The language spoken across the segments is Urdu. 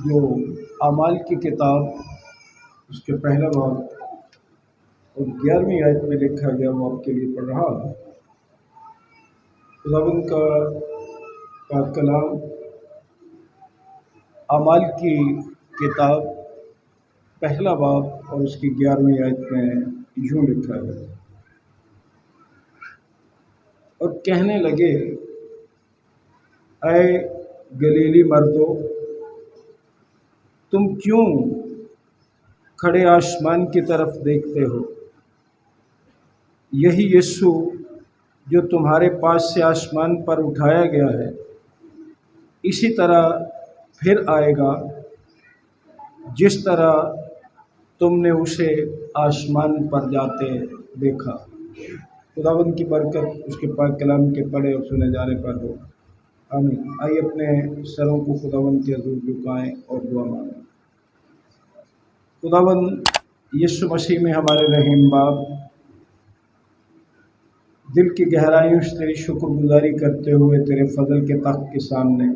جو اعمال کی کتاب اس کے پہلا باب اور 11ویں آیت میں لکھا گیا وہ آپ کے لیے پڑھ رہا ہوں۔ خداوند کا پاک کلام اعمال کی کتاب پہلا باب اور اس کی 11ویں آیت میں یوں لکھا ہے، اور کہنے لگے اے گلیلی مردو، تم کیوں کھڑے آسمان کی طرف دیکھتے ہو؟ یہی یسوع جو تمہارے پاس سے آسمان پر اٹھایا گیا ہے اسی طرح پھر آئے گا جس طرح تم نے اسے آسمان پر جاتے دیکھا۔ خداوند کی برکت اس کے پاک کلام کے پڑھے اور سنے جانے پر ہو، آمین۔ آئیے اپنے سروں کو خداوند کے حضور جھکائیں اور دعا مانگیں۔ خداوند یسوع مسیح میں ہمارے رحیم باپ، دل کی گہرائیوں سے تیری شکر گزاری کرتے ہوئے تیرے فضل کے تخت کے سامنے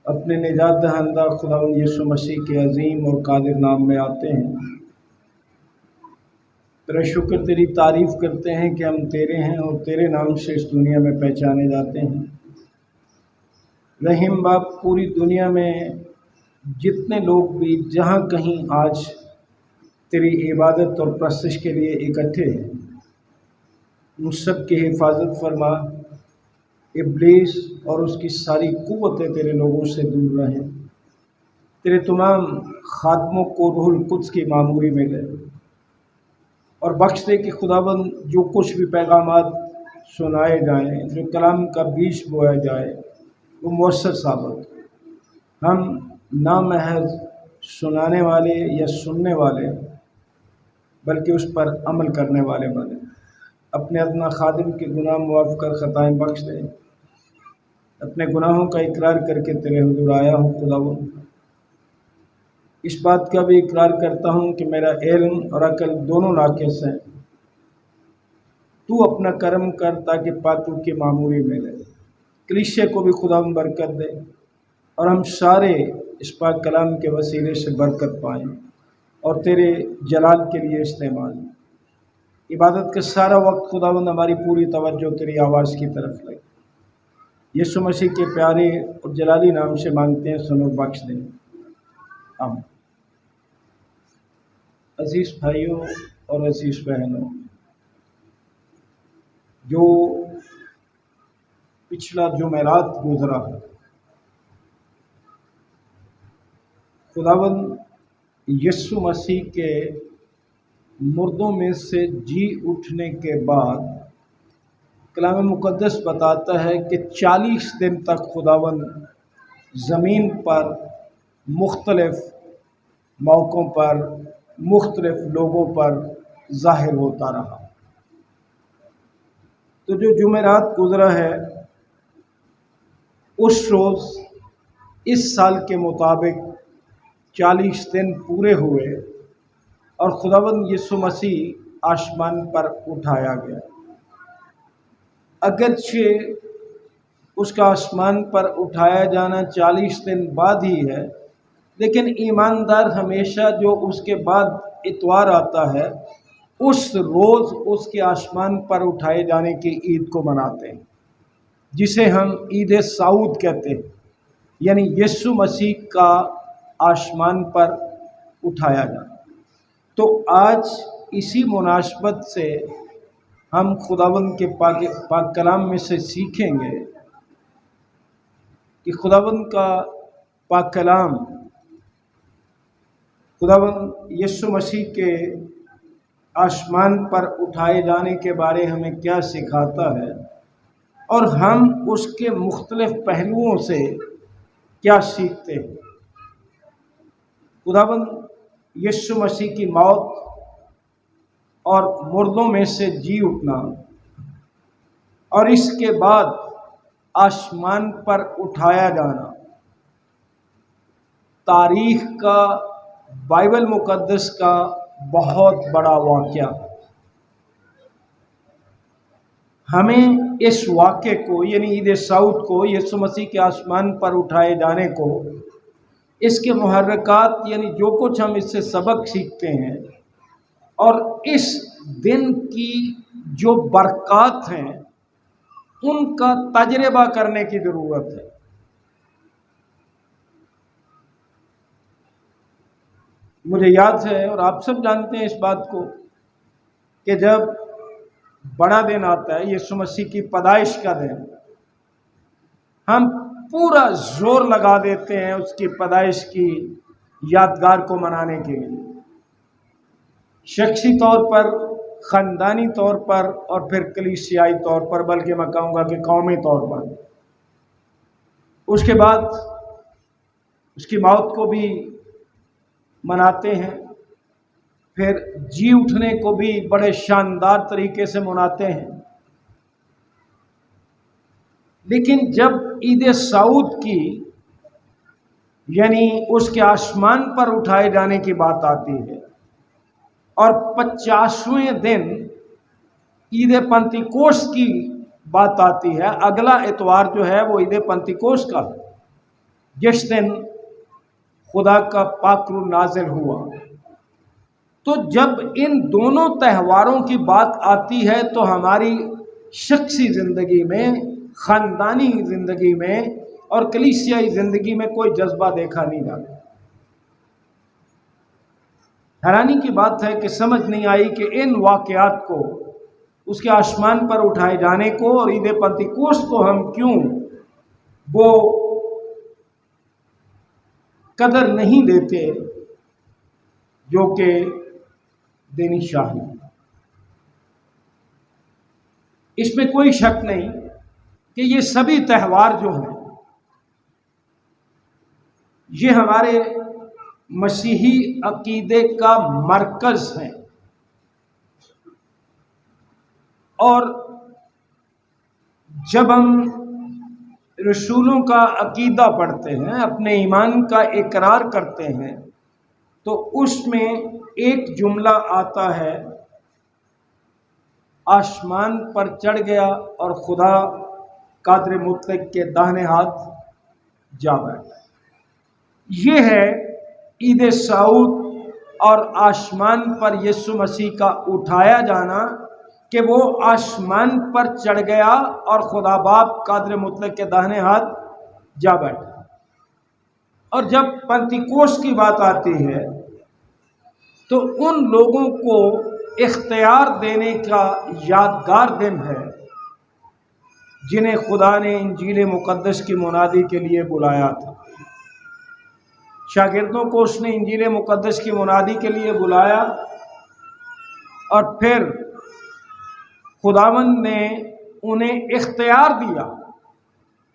اپنے نجات دہندہ خداوند یسوع مسیح کے عظیم اور قادر نام میں آتے ہیں۔ تیرا شکر، تیری تعریف کرتے ہیں کہ ہم تیرے ہیں اور تیرے نام سے اس دنیا میں پہچانے جاتے ہیں۔ رحیم باپ، پوری دنیا میں جتنے لوگ بھی جہاں کہیں آج تیری عبادت اور پرستش کے لیے اکٹھے ہیں، ان سب کی حفاظت فرما۔ ابلیس اور اس کی ساری قوتیں تیرے لوگوں سے دور رہیں۔ تیرے تمام خادموں کو روح القدس کی معموری میں لے اور بخش دے کہ خداوند جو کچھ بھی پیغامات سنائے جائیں، جو کلام کا بیج بویا جائے، وہ مؤثر ثابت ہو۔ ہم نہ محض سنانے والے یا سننے والے بلکہ اس پر عمل کرنے والے بنے۔ اپنے ادنا خادم کے گناہ معاف کر، خطائیں بخش دے۔ اپنے گناہوں کا اقرار کر کے تیرے حضور آیا ہوں خداوند۔ اس بات کا بھی اقرار کرتا ہوں کہ میرا علم اور عقل دونوں ناقص ہیں۔ تو اپنا کرم کر تاکہ پاکوں کی معموری میں لے۔ کلیسیا کو بھی خداوند برکت دے اور ہم سارے اس پاک کلام کے وسیلے سے برکت پائیں اور تیرے جلال کے لیے استعمال۔ عبادت کا سارا وقت خداوند ہماری پوری توجہ تیری آواز کی طرف لگے۔ یسوع مسیح کے پیارے اور جلالی نام سے مانگتے ہیں، سنو بخش دیں، آمین۔ عزیز بھائیوں اور عزیز بہنوں، جو پچھلا جمعرات گزرا، خداوند یسوع مسیح کے مردوں میں سے جی اٹھنے کے بعد کلام مقدس بتاتا ہے کہ 40 دن تک خداوند زمین پر مختلف موقعوں پر مختلف لوگوں پر ظاہر ہوتا رہا۔ تو جو جمعرات گزرا ہے اس روز اس سال کے مطابق 40 دن پورے ہوئے اور خداوند یسوع مسیح آسمان پر اٹھایا گیا۔ اگرچہ اس کا آسمان پر اٹھایا جانا 40 دن بعد ہی ہے، لیکن ایماندار ہمیشہ جو اس کے بعد اتوار آتا ہے اس روز اس کے آسمان پر اٹھائے جانے کی عید کو مناتے ہیں، جسے ہم عید صعود کہتے ہیں، یعنی یسوع مسیح کا آسمان پر اٹھایا جانا۔ تو آج اسی مناسبت سے ہم خداوند کے پاک کلام میں سے سیکھیں گے کہ خداوند کا پاک کلام خداوند یسوع مسیح کے آسمان پر اٹھائے جانے کے بارے ہمیں کیا سکھاتا ہے اور ہم اس کے مختلف پہلوؤں سے کیا سیکھتے ہیں۔ خداوند یسوع مسیح کی موت اور مردوں میں سے جی اٹھنا اور اس کے بعد آسمان پر اٹھایا جانا تاریخ کا، بائبل مقدس کا بہت بڑا واقعہ۔ ہمیں اس واقعے کو، یعنی عید صعود کو، یسوع مسیح کے آسمان پر اٹھائے جانے کو اس کے محرکات یعنی جو کچھ ہم اس سے سبق سیکھتے ہیں اور اس دن کی جو برکات ہیں ان کا تجربہ کرنے کی ضرورت ہے۔ مجھے یاد ہے اور آپ سب جانتے ہیں اس بات کو کہ جب بڑا دن آتا ہے یسوع مسیح کی پیدائش کا دن، ہم پورا زور لگا دیتے ہیں اس کی پیدائش کی یادگار کو منانے کے لیے، شخصی طور پر، خاندانی طور پر اور پھر کلیسیائی طور پر، بلکہ میں کہوں گا کہ قومی طور پر۔ اس کے بعد اس کی موت کو بھی مناتے ہیں، پھر جی اٹھنے کو بھی بڑے شاندار طریقے سے مناتے ہیں۔ لیکن جب عید سعود کی یعنی اس کے آسمان پر اٹھائے جانے کی بات آتی ہے اور 50ویں دن عید پنتیکوست کی بات آتی ہے، اگلا اتوار جو ہے وہ عید پنتیکوست کا، جس دن خدا کا پاک روح نازل ہوا۔ تو جب ان دونوں تہواروں کی بات آتی ہے تو ہماری شخصی زندگی میں، خاندانی زندگی میں اور کلیسیائی زندگی میں کوئی جذبہ دیکھا نہیں جاتا۔ حیرانی کی بات ہے کہ سمجھ نہیں آئی کہ ان واقعات کو، اس کے آسمان پر اٹھائے جانے کو اور عید پنتیکوست کو ہم کیوں وہ قدر نہیں دیتے جو کہ دینی شاہی۔ اس میں کوئی شک نہیں کہ یہ سبھی تہوار جو ہیں یہ ہمارے مسیحی عقیدے کا مرکز ہیں، اور جب ہم رسولوں کا عقیدہ پڑھتے ہیں، اپنے ایمان کا اقرار کرتے ہیں، تو اس میں ایک جملہ آتا ہے، آسمان پر چڑھ گیا اور خدا قادر مطلق کے داہنے ہاتھ جا بیٹھا۔ یہ ہے عید سعود اور آسمان پر یسوع مسیح کا اٹھایا جانا، کہ وہ آسمان پر چڑھ گیا اور خدا باپ قادر مطلق کے داہنے ہاتھ جا بیٹھا۔ اور جب پنتیکوست کی بات آتی ہے تو ان لوگوں کو اختیار دینے کا یادگار دن ہے جنہیں خدا نے انجیل مقدس کی منادی کے لیے بلایا تھا۔ شاگردوں کو اس نے انجیل مقدس کی منادی کے لیے بلایا، اور پھر خداوند نے انہیں اختیار دیا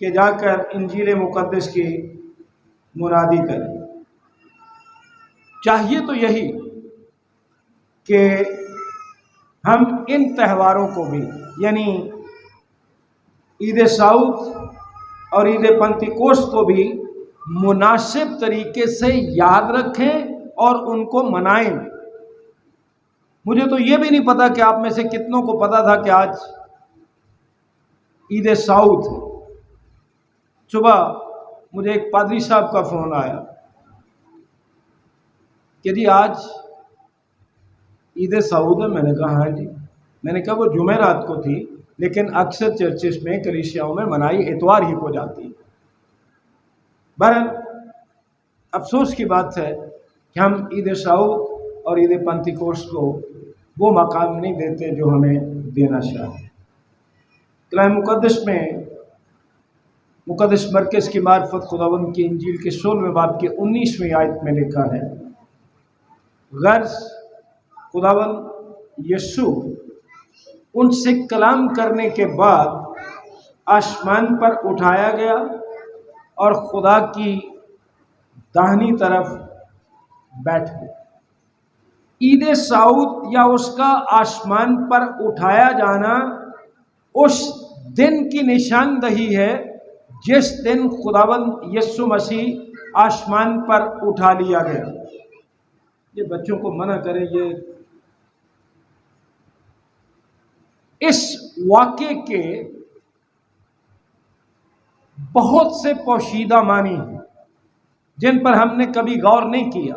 کہ جا کر انجیل مقدس کی منادی کریں۔ چاہیے تو یہی کہ ہم ان تہواروں کو بھی یعنی عید سعود اور عید پنتیکوست کو بھی مناسب طریقے سے یاد رکھیں اور ان کو منائیں۔ مجھے تو یہ بھی نہیں پتا کہ آپ میں سے کتنوں کو پتا تھا کہ آج عید سعود ہے۔ صبح مجھے ایک پادری صاحب کا فون آیا کہ جی آج عید سعود ہے۔ میں نے کہا ہاں جی۔ میں نے کہا وہ جمعرات کو تھی، لیکن اکثر چرچز میں، کلیسیاؤں میں منائی اتوار ہی کو جاتی۔ بہرحال افسوس کی بات ہے کہ ہم عید سعود اور عید پنتیکوست کو وہ مقام نہیں دیتے جو ہمیں دینا چاہیے۔ کلام مقدس میں مقدس مرکز کی معرفت خداوند کی انجیل کے 16ویں باب کے 19ویں آیت میں لکھا ہے، غرض خداوند یسوع ان سے کلام کرنے کے بعد آسمان پر اٹھایا گیا اور خدا کی داہنی طرف بیٹھ گیا۔ عید سعود یا اس کا آسمان پر اٹھایا جانا اس دن کی نشاندہی ہے جس دن خداوند یسوع مسیح آسمان پر اٹھا لیا گیا۔ یہ بچوں کو منع کریں، یہ اس واقعے کے بہت سے پوشیدہ معنی ہیں۔ جن پر ہم نے کبھی غور نہیں کیا.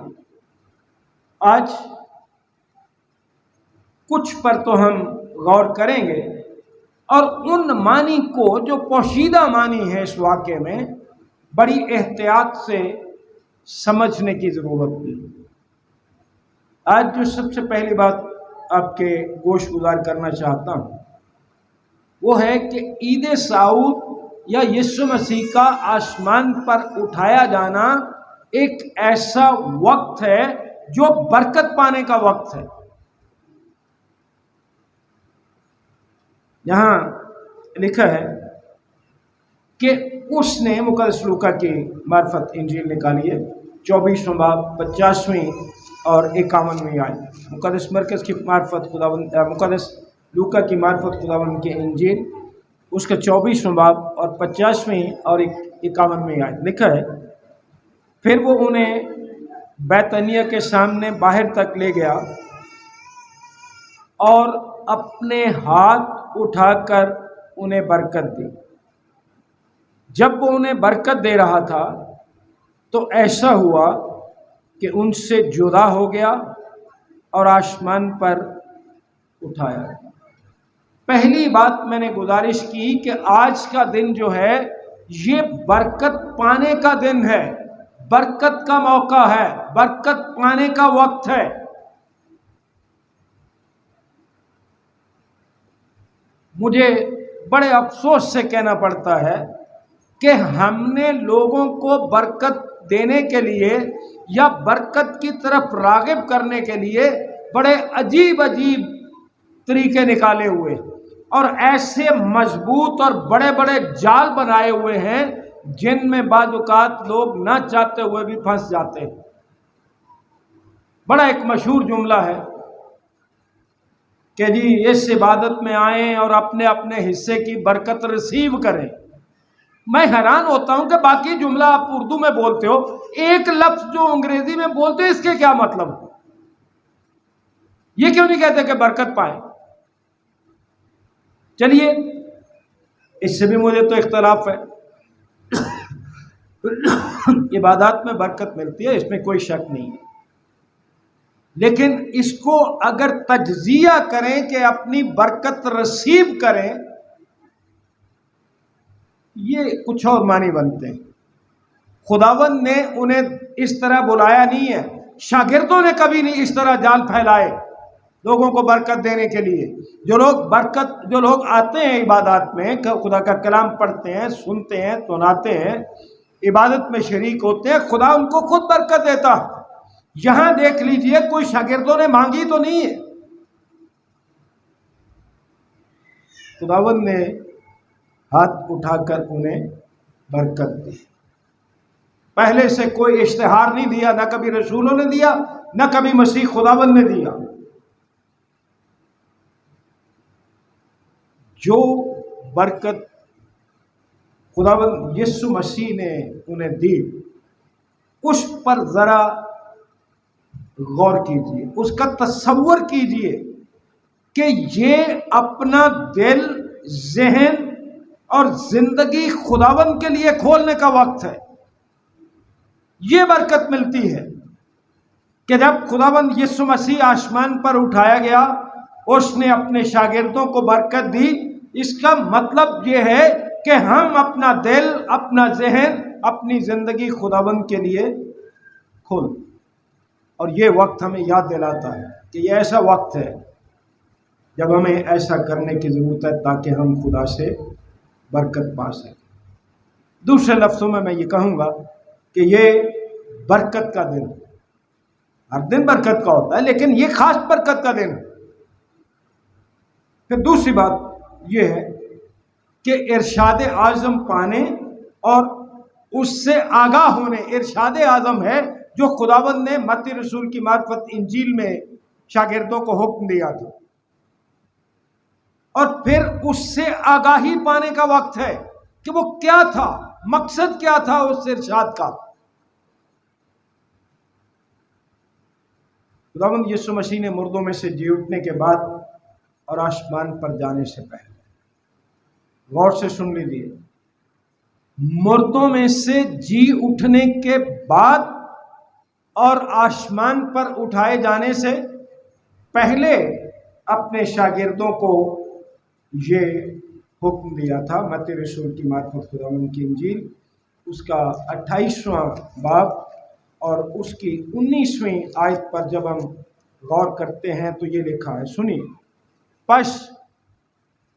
آج کچھ پر تو ہم غور کریں گے، اور ان معنی کو جو پوشیدہ معنی ہے اس واقعے میں بڑی احتیاط سے سمجھنے کی ضرورت بھی. آج جو سب سے پہلی بات آپ کے گوش گزار کرنا چاہتا ہوں وہ ہے کہ عید سعود یا یسوع مسیح کا آسمان پر اٹھایا جانا ایک ایسا وقت ہے جو برکت پانے کا وقت ہے. یہاں لکھا ہے کہ اس نے مقدس لوکا کی معرفت انجیل نکالی ہے 24واں باب 50ویں اور 51ویں آیت. مقدس مرکز کی معرفت خداوند مقدس لوکا کی معرفت خداوند کے انجیل اس کا 24واں باب اور 50ویں اور 51ویں آیت لکھا ہے. پھر وہ انہیں بیتنیہ کے سامنے باہر تک لے گیا اور اپنے ہاتھ اٹھا کر انہیں برکت دی. جب وہ انہیں برکت دے رہا تھا تو ایسا ہوا کہ ان سے جدا ہو گیا اور آسمان پر اٹھایا. پہلی بات میں نے گزارش کی کہ آج کا دن جو ہے یہ برکت پانے کا دن ہے، برکت کا موقع ہے، برکت پانے کا وقت ہے. مجھے بڑے افسوس سے کہنا پڑتا ہے کہ ہم نے لوگوں کو برکت دینے کے لیے یا برکت کی طرف راغب کرنے کے لیے بڑے عجیب عجیب طریقے نکالے ہوئے اور ایسے مضبوط اور بڑے بڑے جال بنائے ہوئے ہیں جن میں بعض اوقات لوگ نہ چاہتے ہوئے بھی پھنس جاتے ہیں. بڑا ایک مشہور جملہ ہے کہ جی اس عبادت میں آئیں اور اپنے اپنے حصے کی برکت ریسیو کریں. میں حیران ہوتا ہوں کہ باقی جملہ آپ اردو میں بولتے ہو، ایک لفظ جو انگریزی میں بولتے ہو اس کے کیا مطلب؟ یہ کیوں نہیں کہتے کہ برکت پائیں؟ چلیے اس سے بھی مجھے تو اختلاف ہے. عبادات میں برکت ملتی ہے، اس میں کوئی شک نہیں ہے، لیکن اس کو اگر تجزیہ کریں کہ اپنی برکت ریسیو کریں، یہ کچھ اور معنی بنتے ہیں. خداوند نے انہیں اس طرح بلایا نہیں ہے، شاگردوں نے کبھی نہیں اس طرح جال پھیلائے لوگوں کو برکت دینے کے لیے. جو لوگ آتے ہیں عبادات میں، خدا کا کلام پڑھتے ہیں، سنتے ہیں، سناتے ہیں، عبادت میں شریک ہوتے ہیں، خدا ان کو خود برکت دیتا. یہاں دیکھ لیجئے کوئی شاگردوں نے مانگی تو نہیں ہے، خداوند نے ہاتھ اٹھا کر انہیں برکت دی. پہلے سے کوئی اشتہار نہیں دیا، نہ کبھی رسولوں نے دیا، نہ کبھی مسیح خداوند نے دیا. جو برکت خداوند یسوع مسیح نے انہیں دی اس پر ذرا غور کیجیے، اس کا تصور کیجیے کہ یہ اپنا دل، ذہن اور زندگی خداوند کے لیے کھولنے کا وقت ہے. یہ برکت ملتی ہے کہ جب خداوند یسوع مسیح آسمان پر اٹھایا گیا اس نے اپنے شاگردوں کو برکت دی. اس کا مطلب یہ ہے کہ ہم اپنا دل، اپنا ذہن، اپنی زندگی خداوند کے لیے کھول. اور یہ وقت ہمیں یاد دلاتا ہے کہ یہ ایسا وقت ہے جب ہمیں ایسا کرنے کی ضرورت ہے تاکہ ہم خدا سے برکت پا سکیں. دوسرے لفظوں میں یہ کہوں گا کہ یہ برکت کا دن، ہر دن برکت کا ہوتا ہے لیکن یہ خاص برکت کا دن. پھر دوسری بات یہ ہے کہ ارشاد اعظم پانے اور اس سے آگاہ ہونے. ارشاد اعظم ہے جو خداوند نے متی رسول کی معرفت انجیل میں شاگردوں کو حکم دیا تھا، اور پھر اس سے آگاہی پانے کا وقت ہے کہ وہ کیا تھا، مقصد کیا تھا اس ارشاد کا. خداوند یسوع مسیح نے مردوں میں سے جی اٹھنے کے بعد اور آسمان پر جانے سے پہلے، غور سے سن لیجیے، مردوں میں سے جی اٹھنے کے بعد اور آسمان پر اٹھائے جانے سے پہلے اپنے شاگردوں کو یہ حکم دیا تھا۔ متی رسول کی معرفت خداوند کی انجیل اس کا 28واں باب اور اس کی 19ویں آیت پر جب ہم غور کرتے ہیں تو یہ لکھا ہے، سنیے، پس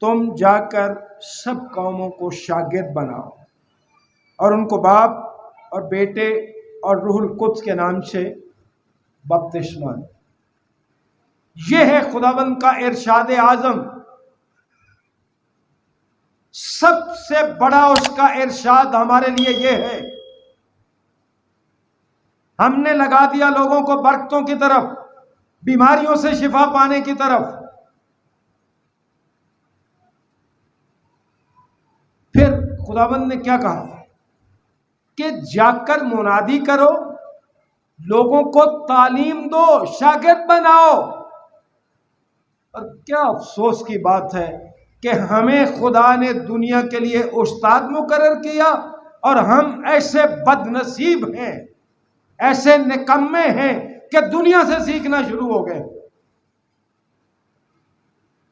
تم جا کر سب قوموں کو شاگرد بناؤ اور ان کو باپ اور بیٹے اور روح القدس کے نام سے بپتسمہ دو۔ یہ ہے خداوند کا ارشاد اعظم، سب سے بڑا اس کا ارشاد ہمارے لیے یہ ہے۔ ہم نے لگا دیا لوگوں کو برکتوں کی طرف، بیماریوں سے شفا پانے کی طرف۔ پھر خداوند نے کیا کہا کہ جا کر منادی کرو، لوگوں کو تعلیم دو، شاگرد بناؤ۔ اور کیا افسوس کی بات ہے کہ ہمیں خدا نے دنیا کے لیے استاد مقرر کیا اور ہم ایسے بد نصیب ہیں، ایسے نکمے ہیں کہ دنیا سے سیکھنا شروع ہو گئے۔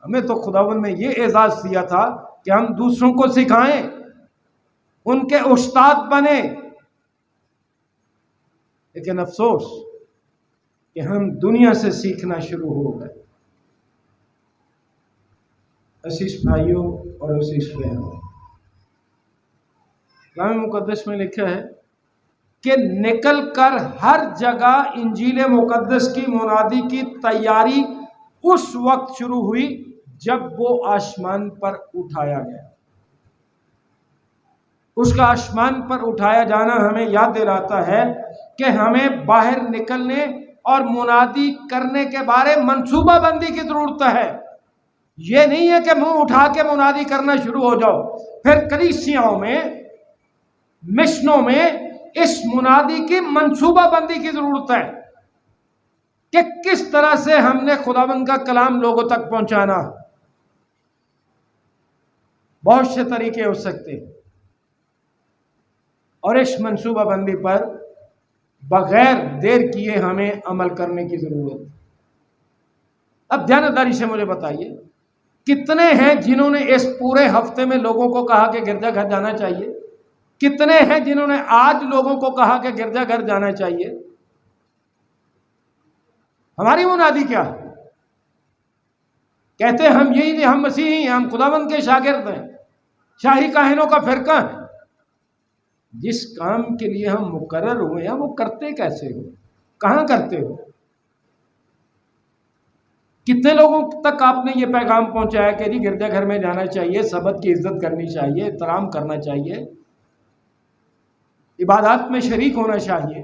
ہمیں تو خداوند نے یہ اعزاز دیا تھا کہ ہم دوسروں کو سکھائیں، ان کے استاد بنیں، لیکن افسوس کہ ہم دنیا سے سیکھنا شروع ہو گئے۔ عزیز بھائیوں اور عزیز بہنوں، کلام مقدس میں لکھا ہے کہ نکل کر ہر جگہ انجیل مقدس کی منادی کی تیاری اس وقت شروع ہوئی جب وہ آسمان پر اٹھایا گیا۔ اس کا آسمان پر اٹھایا جانا ہمیں یاد دلاتا ہے کہ ہمیں باہر نکلنے اور منادی کرنے کے بارے منصوبہ بندی کی ضرورت ہے۔ یہ نہیں ہے کہ منہ اٹھا کے منادی کرنا شروع ہو جاؤ۔ پھر کلیسیاؤں میں، مشنوں میں اس منادی کی منصوبہ بندی کی ضرورت ہے کہ کس طرح سے ہم نے خداوند کا کلام لوگوں تک پہنچانا۔ بہت سے طریقے ہو سکتے ہیں اور اس منصوبہ بندی پر بغیر دیر کیے ہمیں عمل کرنے کی ضرورت ہے۔ اب دیانتداری سے مجھے بتائیے، کتنے ہیں جنہوں نے اس پورے ہفتے میں لوگوں کو کہا کہ گرجا گھر جانا چاہیے؟ کتنے ہیں جنہوں نے آج لوگوں کو کہا کہ گرجا گھر جانا چاہیے؟ ہماری منادی کیا ہے؟ کہتے ہیں ہم یہی، ہم مسیحی ہیں، ہم خداوند کے شاگرد ہیں، شاہی کاہنوں کا فرقہ ہے۔ جس کام کے لیے ہم مقرر ہوئے ہیں وہ کرتے کیسے ہو؟ کہاں کرتے ہو؟ کتنے لوگوں تک آپ نے یہ پیغام پہنچایا کہ جی گرجا گھر میں جانا چاہیے، سبت کی عزت کرنی چاہیے، احترام کرنا چاہیے، عبادات میں شریک ہونا چاہیے؟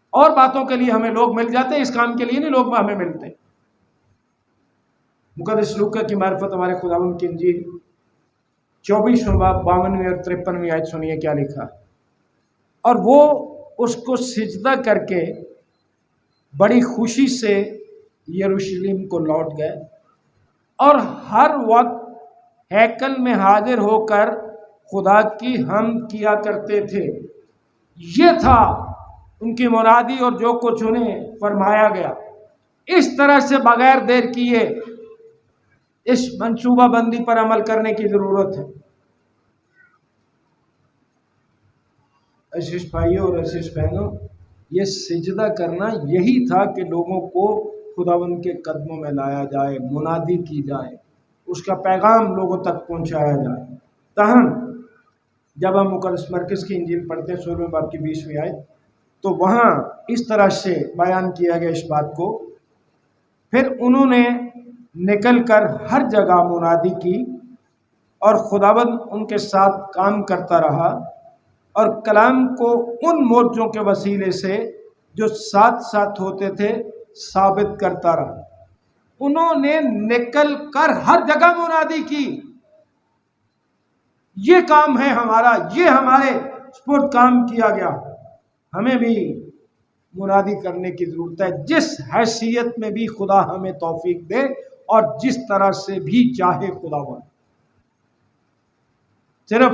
اور باتوں کے لیے ہمیں لوگ مل جاتے ہیں، اس کام کے لیے نہیں لوگ ہمیں ملتے۔ مقدس لوکا کی معرفت ہمارے خداوند کی انجیل 24واں باب 52ویں اور 53ویں آیت سنیے کیا لکھا۔ اور وہ اس کو سجدہ کر کے بڑی خوشی سے یروشلم کو لوٹ گئے اور ہر وقت ہیکل میں حاضر ہو کر خدا کی حمد کیا کرتے تھے۔ یہ تھا ان کی منادی اور جو کچھ انہیں فرمایا گیا۔ اس طرح سے بغیر دیر کیے اس منصوبہ بندی پر عمل کرنے کی ضرورت ہے۔ عزیز بھائیوں اور عزیز بہنوں، یہ سجدہ کرنا یہی تھا کہ لوگوں کو خداوند کے قدموں میں لایا جائے، منادی کی جائے، اس کا پیغام لوگوں تک پہنچایا جائے۔ تاہم جب ہم مقدس مرکز کی انجیل پڑھتے ہیں 16ویں باب کی 20ویں آیت، تو وہاں اس طرح سے بیان کیا گیا اس بات کو، پھر انہوں نے نکل کر ہر جگہ منادی کی اور خداوند ان کے ساتھ کام کرتا رہا اور کلام کو ان موجوں کے وسیلے سے جو ساتھ ساتھ ہوتے تھے ثابت کرتا رہا۔ انہوں نے نکل کر ہر جگہ منادی کی۔ یہ کام ہے ہمارا، یہ ہمارے سپرد کام کیا گیا۔ ہمیں بھی منادی کرنے کی ضرورت ہے، جس حیثیت میں بھی خدا ہمیں توفیق دے اور جس طرح سے بھی چاہے خداوند۔ صرف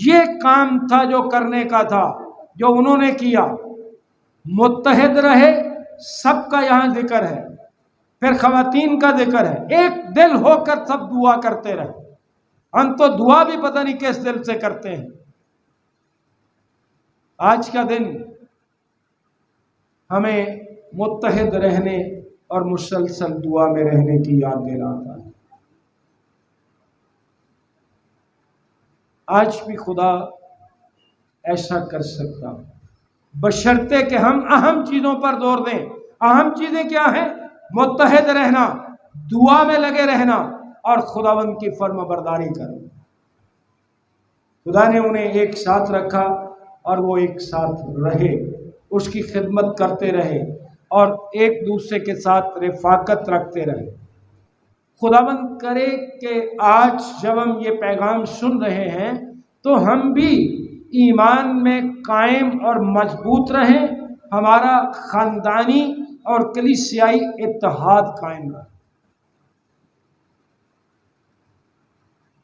یہ کام تھا جو کرنے کا تھا، جو انہوں نے کیا۔ متحد رہے، سب کا یہاں ذکر ہے، پھر خواتین کا ذکر ہے، ایک دل ہو کر سب دعا کرتے رہے۔ ہم تو دعا بھی پتہ نہیں کس دل سے کرتے ہیں۔ آج کا دن ہمیں متحد رہنے اور مسلسل دعا میں رہنے کی یاد دلاتا ہے۔ آج بھی خدا ایسا کر سکتا، بشرطے کہ ہم اہم چیزوں پر زور دیں۔ اہم چیزیں کیا ہیں؟ متحد رہنا، دعا میں لگے رہنا اور خداوند کی فرما برداری کرنا۔ خدا نے انہیں ایک ساتھ رکھا اور وہ ایک ساتھ رہے، اس کی خدمت کرتے رہے اور ایک دوسرے کے ساتھ رفاقت رکھتے رہے۔ خداوند کرے کہ آج جب ہم یہ پیغام سن رہے ہیں تو ہم بھی ایمان میں قائم اور مضبوط رہیں، ہمارا خاندانی اور کلیسیائی اتحاد قائم رہے۔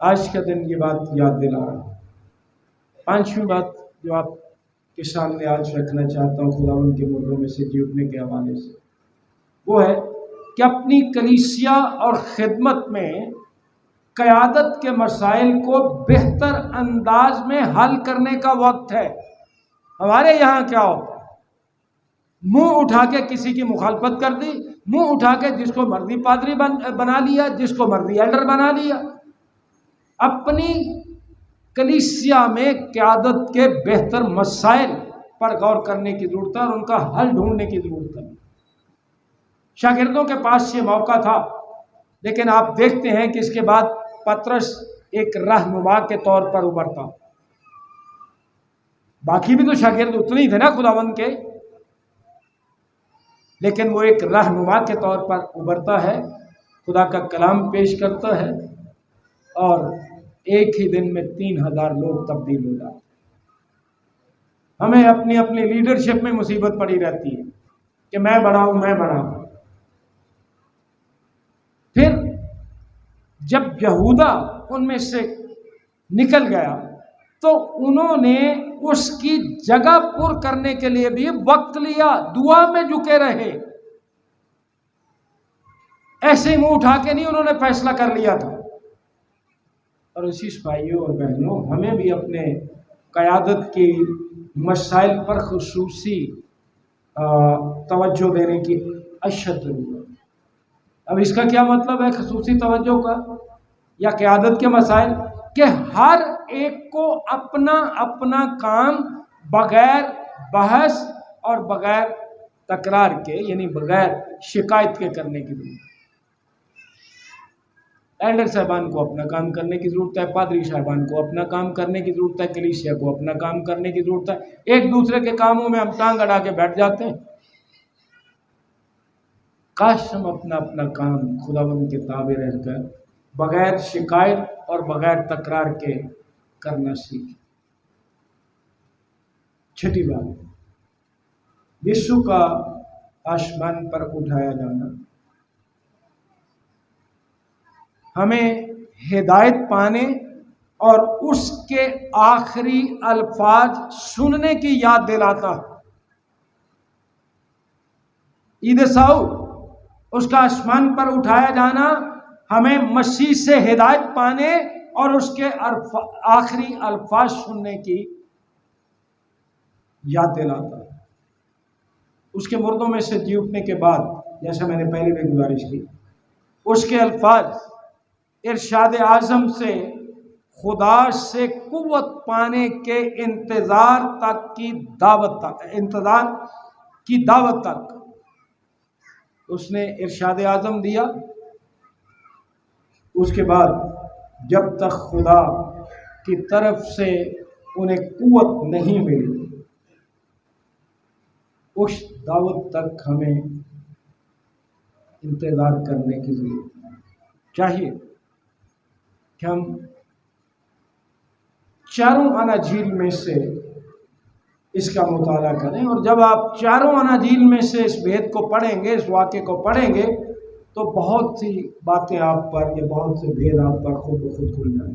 آج کا دن یہ بات یاد دلا رہا ہے۔ پانچویں بات جو آپ کے سامنے آج رکھنا چاہتا ہوں خداوند کے مردوں میں سے جی اٹھنے کے حوالے سے، وہ ہے کہ اپنی کلیسیا اور خدمت میں قیادت کے مسائل کو بہتر انداز میں حل کرنے کا وقت ہے۔ ہمارے یہاں کیا ہوتا ہے؟ منہ اٹھا کے کسی کی مخالفت کر دی، منہ اٹھا کے جس کو مرضی پادری بنا لیا، جس کو مرضی ایلڈر بنا لیا۔ اپنی کلیسیا میں قیادت کے بہتر مسائل پر غور کرنے کی ضرورت ہے اور ان کا حل ڈھونڈنے کی ضرورت ہے۔ شاگردوں کے پاس یہ موقع تھا، لیکن آپ دیکھتے ہیں کہ اس کے بعد پطرس ایک رہنما کے طور پر ابھرتا۔ باقی بھی تو شاگرد اتنے ہی تھے نا خداوند کے، لیکن وہ ایک رہنما کے طور پر ابھرتا ہے، خدا کا کلام پیش کرتا ہے اور ایک ہی دن میں 3000 لوگ تبدیل ہو جاتے۔ ہمیں اپنی اپنی لیڈرشپ میں مصیبت پڑی رہتی ہے کہ میں بڑا ہوں، میں بڑا ہوں۔ پھر جب یہودا ان میں سے نکل گیا تو انہوں نے اس کی جگہ پر کرنے کے لیے بھی وقت لیا، دعا میں جھکے رہے۔ ایسے ہی منہ اٹھا کے نہیں انہوں نے فیصلہ کر لیا تھا۔ اور اسی بھائیوں اور بہنوں، ہمیں بھی اپنے قیادت کی مسائل پر خصوصی توجہ دینے کی اشد ضرورت۔ اب اس کا کیا مطلب ہے خصوصی توجہ کا یا قیادت کے مسائل؟ کہ ہر ایک کو اپنا اپنا کام بغیر بحث اور بغیر تکرار کے، یعنی بغیر شکایت کے کرنے کی ضرورت ہے۔ ایلڈر صاحبان کو اپنا کام کرنے کی ضرورت ہے، پادری صاحبان کو اپنا کام کرنے کی ضرورت ہے، کلیسیا کو اپنا کام کرنے کی ضرورت ہے۔ ایک دوسرے کے کاموں میں ہم ٹانگ اڑا کے بیٹھ جاتے ہیں۔ کاش ہم اپنا اپنا کام خداوند کے تابع رہ کر بغیر شکایت اور بغیر تکرار کے کرنا سیکھیں۔ چھٹی بات، یسوع کا آسمان پر اٹھایا جانا۔ ہمیں ہدایت پانے اور اس کے آخری الفاظ سننے کی یاد دلاتا۔ عید سعو، اس کا آسمان پر اٹھایا جانا ہمیں مسیح سے ہدایت پانے اور اس کے آخری الفاظ سننے کی یاد دلاتا۔ اس کے مردوں میں سے جی اٹھنے کے بعد، جیسا میں نے پہلے بھی گزارش کی، اس کے الفاظ ارشاد اعظم سے خدا سے قوت پانے کے انتظار کی دعوت تک اس نے ارشاد اعظم دیا۔ اس کے بعد جب تک خدا کی طرف سے انہیں قوت نہیں ملی، اس دعوت تک ہمیں انتظار کرنے کی ضرورت چاہیے کہ ہم چاروں اناجیل میں سے اس کا مطالعہ کریں، اور جب آپ چاروں اناجیل میں سے اس بھید کو پڑھیں گے، اس واقعے کو پڑھیں گے، تو بہت سی باتیں آپ پر یا بہت سے بھید آپ پر خود بخود کھل جائیں۔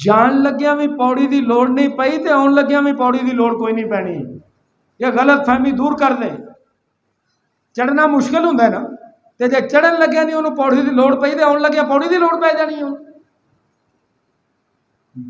ਜਾਣ ਲੱਗਿਆਂ ਵੀ ਪੌੜੀ ਦੀ ਲੋੜ ਨਹੀਂ ਪਈ ਤੇ ਆਉਣ ਲੱਗਿਆਂ ਵੀ ਪੌੜੀ ਦੀ ਲੋੜ ਕੋਈ ਨਹੀਂ ਪੈਣੀ। ਇਹ ਗਲਤ ਫਹਿਮੀ ਦੂਰ ਕਰ ਦੇ। ਚੜ੍ਹਨਾ ਮੁਸ਼ਕਿਲ ਹੁੰਦਾ ਨਾ, ਤੇ ਜੇ ਚੜ੍ਹਨ ਲੱਗਿਆ ਨਹੀਂ ਉਹਨੂੰ ਪੌੜੀ ਦੀ ਲੋੜ ਪਈ ਤੇ ਆਉਣ ਲੱਗਿਆ ਪੌੜੀ ਦੀ ਲੋੜ ਪੈ ਜਾਣੀ ਉਹਨੂੰ।